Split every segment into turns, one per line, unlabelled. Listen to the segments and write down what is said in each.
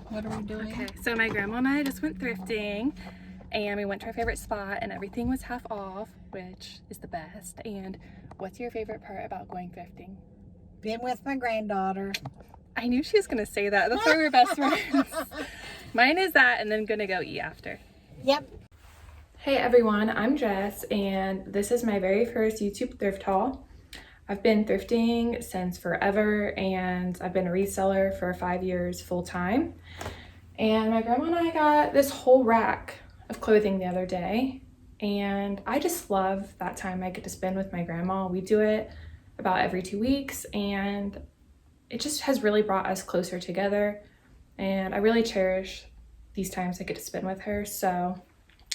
What are we doing?
Okay, so my grandma and I just went thrifting and we went to our favorite spot and everything was half off, which is the best. And what's your favorite part about going thrifting?
Being with my granddaughter.
I knew she was gonna say that. That's why we're best friends. Mine is that and then gonna go eat after.
Yep.
Hey everyone, I'm Jess and this is my very first YouTube thrift haul. I've been thrifting since forever and I've been a reseller for 5 years full time. And my grandma and I got this whole rack of clothing the other day and I just love that time I get to spend with my grandma. We do it about every 2 weeks and it just has really brought us closer together and I really cherish these times I get to spend with her. So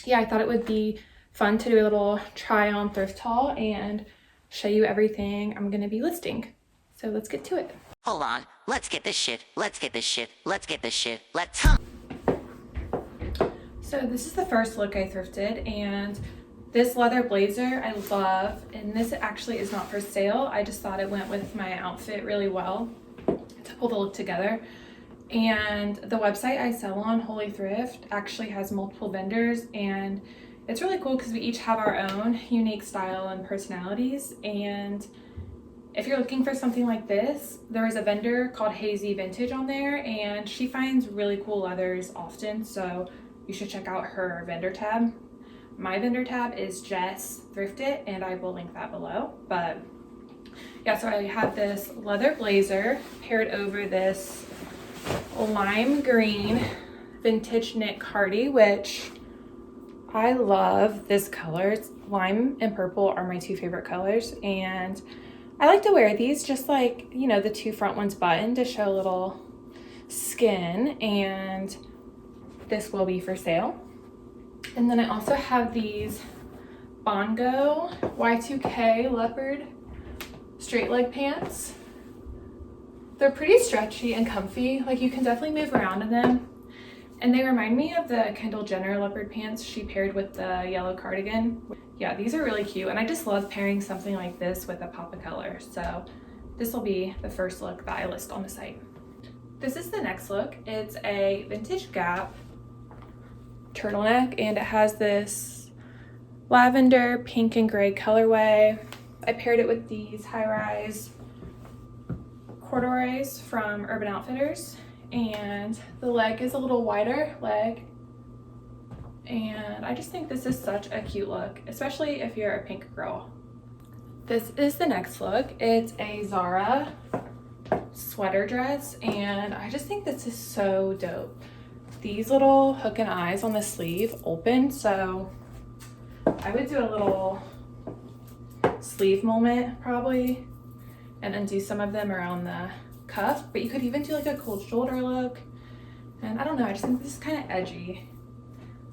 yeah, I thought it would be fun to do a little try on thrift haul and show you everything I'm gonna be listing. So let's get to it.
Hold on, let's get this shit. Let's get this shit.
So this is the first look I thrifted and this leather blazer I love, and this actually is not for sale. I just thought it went with my outfit really well to pull the look together. And the website I sell on, Holy Thrift, actually has multiple vendors and it's really cool because we each have our own unique style and personalities. And if you're looking for something like this, there is a vendor called Hazy Vintage on there and she finds really cool leathers often, so you should check out her vendor tab. My vendor tab is Jess Thrift It and I will link that below. But yeah, so I have this leather blazer paired over this lime green vintage knit cardi, which I love this color. Lime and purple are my two favorite colors and I like to wear these just like, you know, the two front ones buttoned to show a little skin, and this will be for sale. And then I also have these Bongo Y2K leopard straight leg pants. They're pretty stretchy and comfy, like you can definitely move around in them. And they remind me of the Kendall Jenner leopard pants she paired with the yellow cardigan. Yeah, these are really cute and I just love pairing something like this with a pop of color. So this will be the first look that I list on the site. This is the next look. It's a vintage Gap turtleneck and it has this lavender, pink and gray colorway. I paired it with these high-rise corduroys from Urban Outfitters. And the leg is a little wider leg. And I just think this is such a cute look, especially if you're a pink girl. This is the next look. It's a Zara sweater dress and I just think this is so dope. These little hook and eyes on the sleeve open, so I would do a little sleeve moment probably and undo some of them around the cuff, but you could even do like a cold shoulder look. And I don't know, I just think this is kind of edgy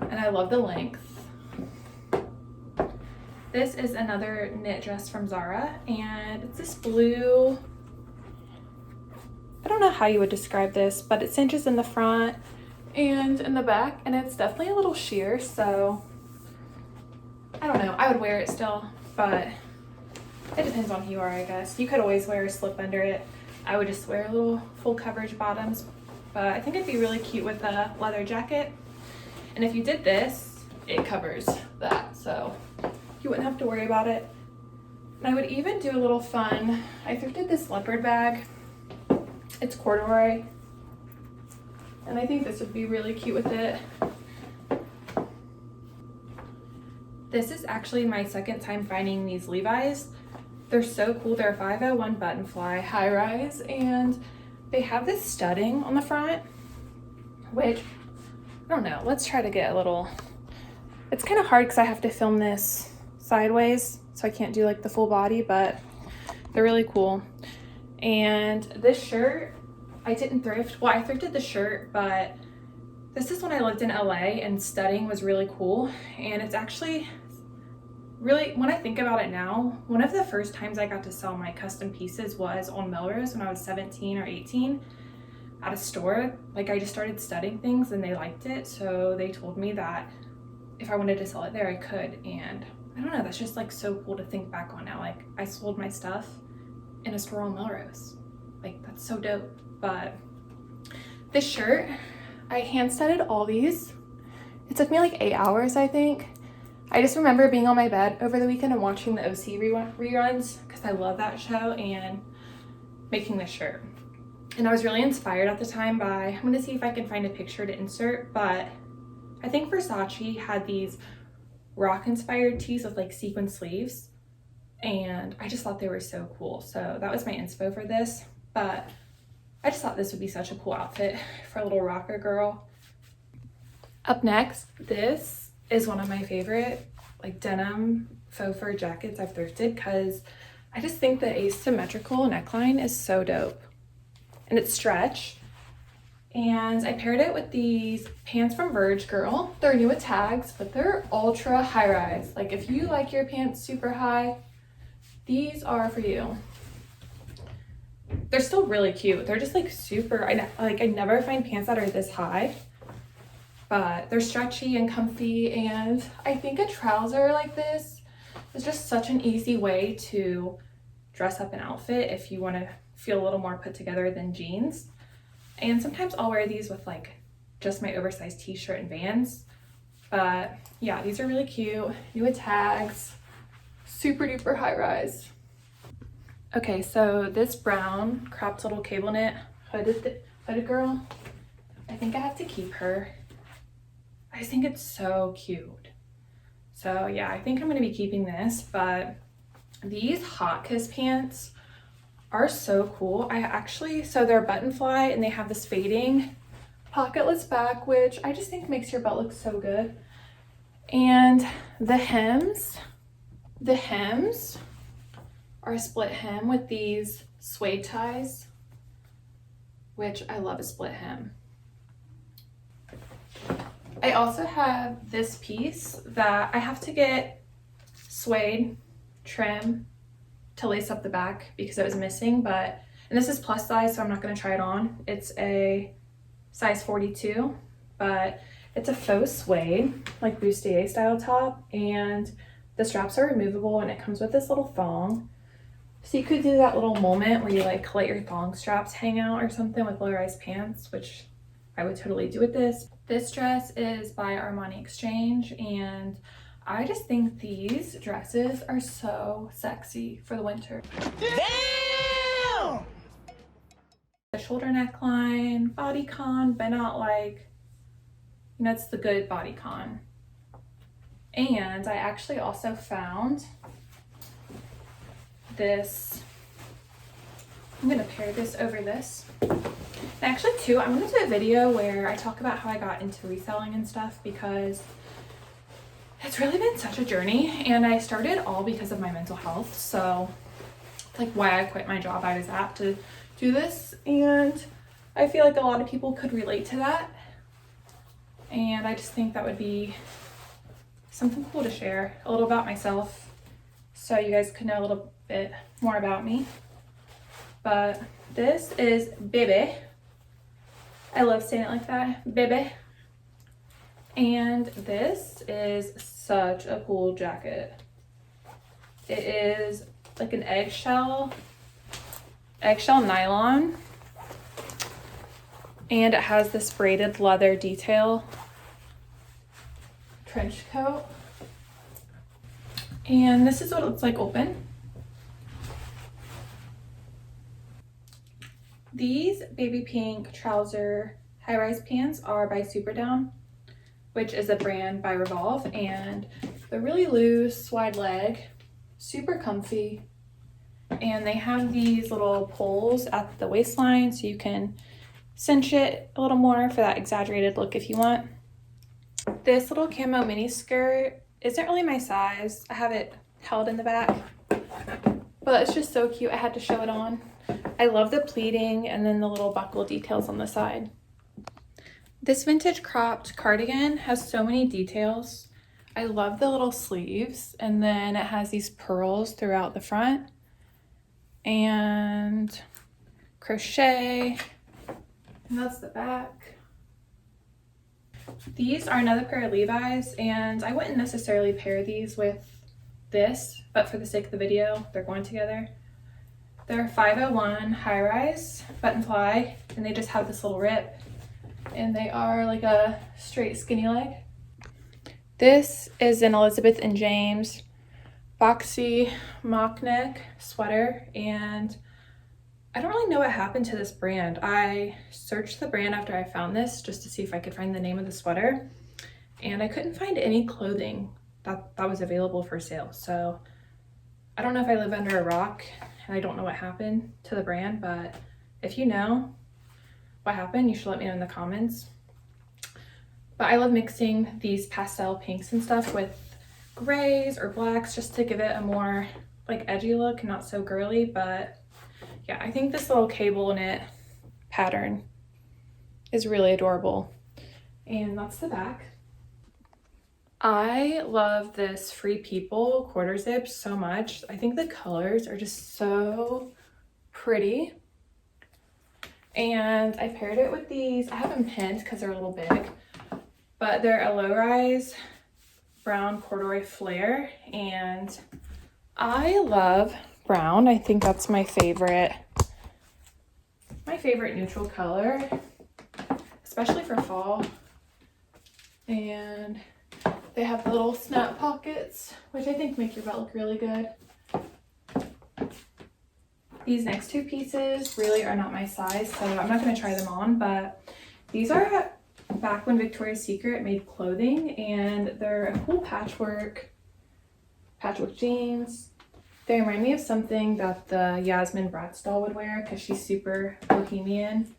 and I love the length. This is another knit dress from Zara and it's this blue, I don't know how you would describe this, but it cinches in the front and in the back and it's definitely a little sheer, so I don't know, I would wear it still, but it depends on who you are, I guess. You could always wear a slip under it. I would just wear little full coverage bottoms, but I think it'd be really cute with a leather jacket. And if you did this, it covers that, so you wouldn't have to worry about it. And I would even do a little fun, I thrifted this leopard bag. It's corduroy, and I think this would be really cute with it. This is actually my second time finding these Levi's. They're so cool. They're 501 button fly high rise and they have this studding on the front, which I don't know, let's try to get a little, it's kind of hard because I have to film this sideways so I can't do like the full body, but they're really cool. And this shirt I didn't thrift, well I thrifted the shirt, but this is when I lived in LA and studding was really cool. And it's actually really, when I think about it now, one of the first times I got to sell my custom pieces was on Melrose when I was 17 or 18 at a store. Like I just started studying things and they liked it, so they told me that if I wanted to sell it there I could. And I don't know, that's just like so cool to think back on now. Like I sold my stuff in a store on Melrose. Like that's so dope. But this shirt I hand studded all these. It took me like 8 hours, I think. I just remember being on my bed over the weekend and watching the OC reruns because I love that show, and making this shirt. And I was really inspired at the time by, I'm gonna see if I can find a picture to insert, but I think Versace had these rock inspired tees with like sequin sleeves, and I just thought they were so cool. So that was my inspo for this, but I just thought this would be such a cool outfit for a little rocker girl. Up next, this is one of my favorite like denim faux fur jackets I've thrifted because I just think the asymmetrical neckline is so dope. And it's stretch. And I paired it with these pants from Verge Girl. They're new with tags, but they're ultra high rise. Like if you like your pants super high, these are for you. They're still really cute. They're just like super, I never find pants that are this high, but they're stretchy and comfy. And I think a trouser like this is just such an easy way to dress up an outfit if you want to feel a little more put together than jeans. And sometimes I'll wear these with like just my oversized t-shirt and Vans. But yeah, these are really cute, new with tags, super duper high rise. Okay, so this brown cropped little cable knit hooded girl, I think I have to keep her. I just think it's so cute. So yeah, I think I'm gonna be keeping this, but these Hot Kiss pants are so cool. So they're button fly and they have this fading pocketless back, which I just think makes your belt look so good. And the hems are a split hem with these suede ties, which I love a split hem. I also have this piece that I have to get suede trim to lace up the back because it was missing, and this is plus size, so I'm not going to try it on. It's a size 42, but it's a faux suede, like bustier style top, and the straps are removable and it comes with this little thong. So you could do that little moment where you like let your thong straps hang out or something with low-rise pants, which I would totally do with this. This dress is by Armani Exchange, and I just think these dresses are so sexy for the winter.
Damn!
The shoulder neckline, bodycon, but not like, it's the good bodycon. And I actually also found this. I'm gonna pair this over this. And actually too, I'm gonna do a video where I talk about how I got into reselling and stuff because it's really been such a journey, and I started all because of my mental health. So like why I quit my job, I was at to do this, and I feel like a lot of people could relate to that. And I just think that would be something cool to share a little about myself so you guys could know a little bit more about me. But this is Bebe. I love saying it like that, Bebe. And this is such a cool jacket. It is like an eggshell nylon, and it has this braided leather detail trench coat. And this is what it looks like open. These baby pink trouser high-rise pants are by Superdown, which is a brand by Revolve, and they're really loose, wide leg, super comfy, and they have these little pulls at the waistline so you can cinch it a little more for that exaggerated look if you want. This little camo mini skirt isn't really my size. I have it held in the back, but it's just so cute. I had to show it on. I love the pleating and then the little buckle details on the side. This vintage cropped cardigan has so many details. I love the little sleeves, and then it has these pearls throughout the front and crochet, and that's the back. These are another pair of Levi's, and I wouldn't necessarily pair these with this, but for the sake of the video, they're going together. They're 501 high rise button fly, and they just have this little rip. and they are like a straight skinny leg. This is an Elizabeth and James boxy mock neck sweater, and I don't really know what happened to this brand. I searched the brand after I found this just to see if I could find the name of the sweater, and I couldn't find any clothing that was available for sale. So I don't know if I live under a rock and I don't know what happened to the brand, but if you know what happened, you should let me know in the comments. But I love mixing these pastel pinks and stuff with grays or blacks just to give it a more like edgy look, not so girly. But yeah, I think this little cable knit pattern is really adorable. And that's the back. I love this Free People quarter zip so much. I think the colors are just so pretty. And I paired it with these. I have them pinned because they're a little big, but they're a low-rise brown corduroy flare, and I love brown. I think that's my favorite neutral color, especially for fall. And they have the little snap pockets, which I think make your belt look really good. These next two pieces really are not my size, so I'm not going to try them on, but these are back when Victoria's Secret made clothing, and they're a cool patchwork jeans. They remind me of something that the Yasmin Bratz doll would wear because she's super bohemian.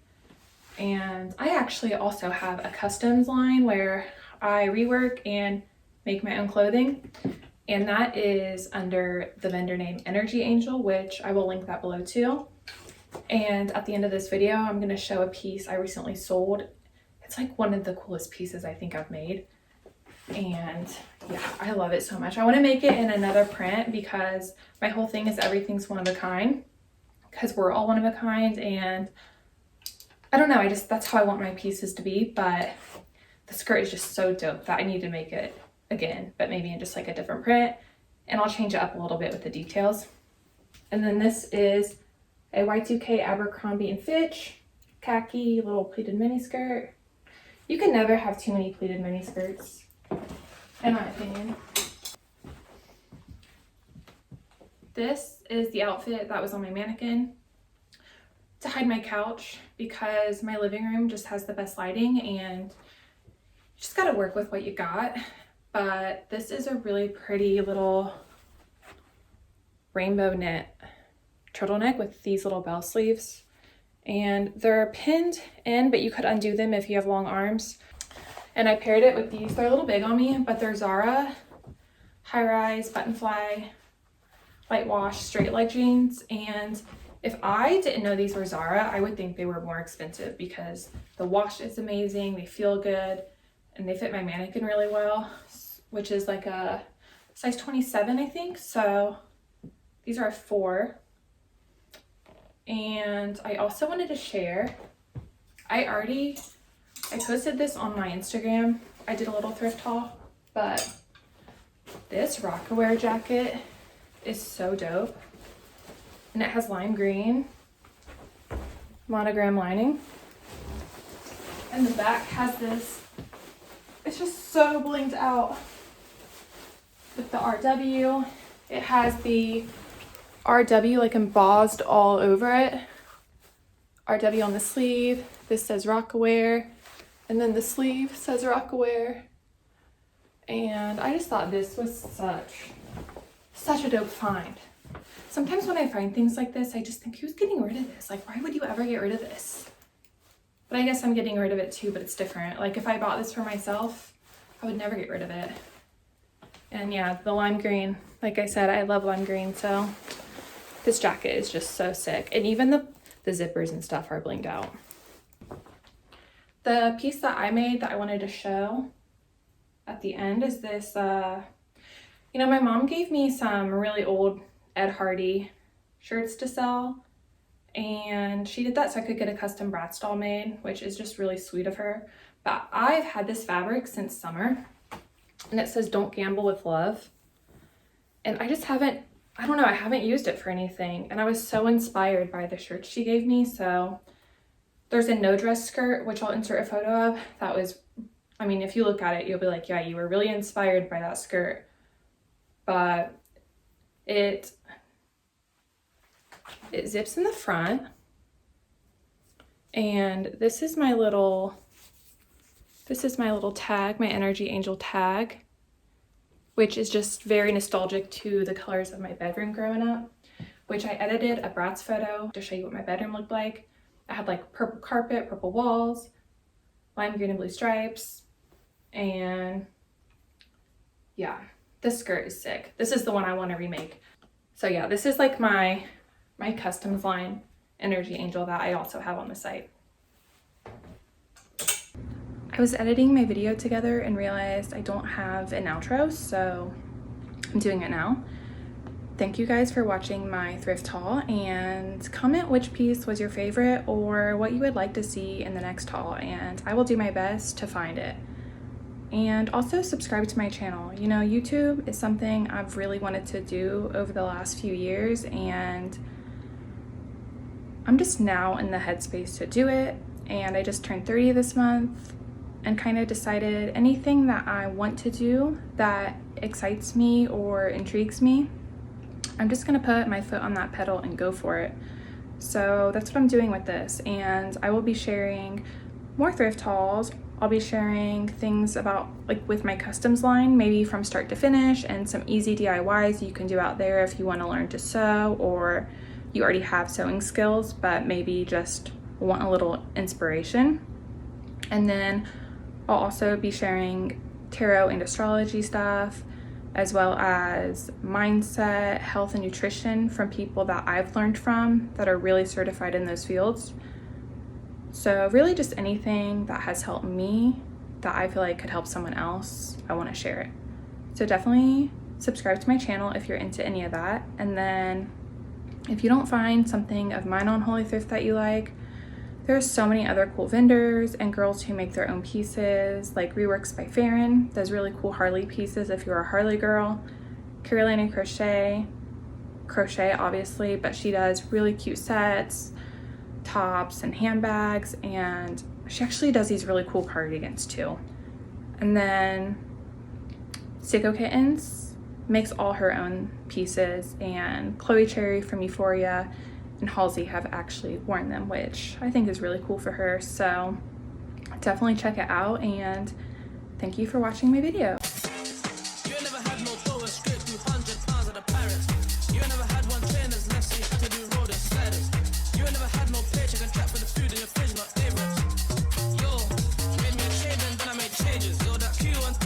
And I actually also have a customs line where I rework and make my own clothing, and that is under the vendor name Energy Angel, which I will link that below too. And at the end of this video, I'm going to show a piece I recently sold. It's like one of the coolest pieces I think I've made, and yeah, I love it so much. I want to make it in another print because my whole thing is everything's one of a kind, because we're all one of a kind, and I don't know, that's how I want my pieces to be. But the skirt is just so dope that I need to make it again, but maybe in just like a different print, and I'll change it up a little bit with the details. And then this is a Y2K Abercrombie & Fitch khaki little pleated mini skirt. You can never have too many pleated mini skirts, in my opinion. This is the outfit that was on my mannequin to hide my couch, because my living room just has the best lighting and you just got to work with what you got. But this is a really pretty little rainbow knit turtleneck with these little bell sleeves, and they're pinned in, but you could undo them if you have long arms. And I paired it with these. They're a little big on me, but they're Zara high-rise button fly light wash straight leg jeans. And if I didn't know these were Zara, I would think they were more expensive because the wash is amazing, they feel good, and they fit my mannequin really well, which is like a size 27, I think. So these are a 4. And I also wanted to share, I posted this on my Instagram. I did a little thrift haul, but this Rocawear jacket is so dope. And it has lime green monogram lining. And the back has this, it's just so blinged out with the RW. It has the RW like embossed all over it. RW on the sleeve. This says Rocawear. And then the sleeve says Rocawear. And I just thought this was such a dope find. Sometimes when I find things like this, I just think, who's getting rid of this? Like, why would you ever get rid of this? But I guess I'm getting rid of it too, but it's different. Like, if I bought this for myself, I would never get rid of it. And yeah, the lime green, like I said, I love lime green, so this jacket is just so sick. And even the zippers and stuff are blinged out. The piece that I made that I wanted to show at the end is this, you know, my mom gave me some really old Ed Hardy shirts to sell, and she did that so I could get a custom Bratz doll made, which is just really sweet of her. But I've had this fabric since summer, and it says "Don't gamble with love," and I just haven't, I don't know, I haven't used it for anything, and I was so inspired by the shirts she gave me, so There's a no dress skirt, which I'll insert a photo of. That was, I mean, if you look at it, you'll be like, yeah, you were really inspired by that skirt. But it zips in the front. And this is my little tag, my Energy Angel tag, which is just very nostalgic to the colors of my bedroom growing up, which I edited a Bratz photo to show you what my bedroom looked like. I had like purple carpet, purple walls, lime green and blue stripes, and yeah, this skirt is sick. This is the one I want to remake. So yeah, this is like my customs line Energy Angel that I also have on the site. I was editing my video together and realized I don't have an outro, so I'm doing it now. Thank you guys for watching my thrift haul, and comment which piece was your favorite or what you would like to see in the next haul, and I will do my best to find it. And also subscribe to my channel. You know, YouTube is something I've really wanted to do over the last few years, and I'm just now in the headspace to do it. And I just turned 30 this month and kind of decided anything that I want to do that excites me or intrigues me, I'm just gonna put my foot on that pedal and go for it. So that's what I'm doing with this, and I will be sharing more thrift hauls. I'll be sharing things about like with my customs line, maybe from start to finish, and some easy DIYs you can do out there if you want to learn to sew, or you already have sewing skills but maybe just want a little inspiration. And then I'll also be sharing tarot and astrology stuff, as well as mindset, health, and nutrition from people that I've learned from that are really certified in those fields. So really just anything that has helped me that I feel like could help someone else, I want to share it. So definitely subscribe to my channel if you're into any of that. And then if you don't find something of mine on Holy Thrift that you like, there's so many other cool vendors and girls who make their own pieces, like Reworks by Farron does really cool Harley pieces if you're a Harley girl. Carolina Crochet obviously, but she does really cute sets, tops, and handbags, and she actually does these really cool cardigans too. And then Sicko Kittens makes all her own pieces, and Chloe Cherry from Euphoria and Halsey have actually worn them, which I think is really cool for her. So definitely check it out, and thank you for watching my video.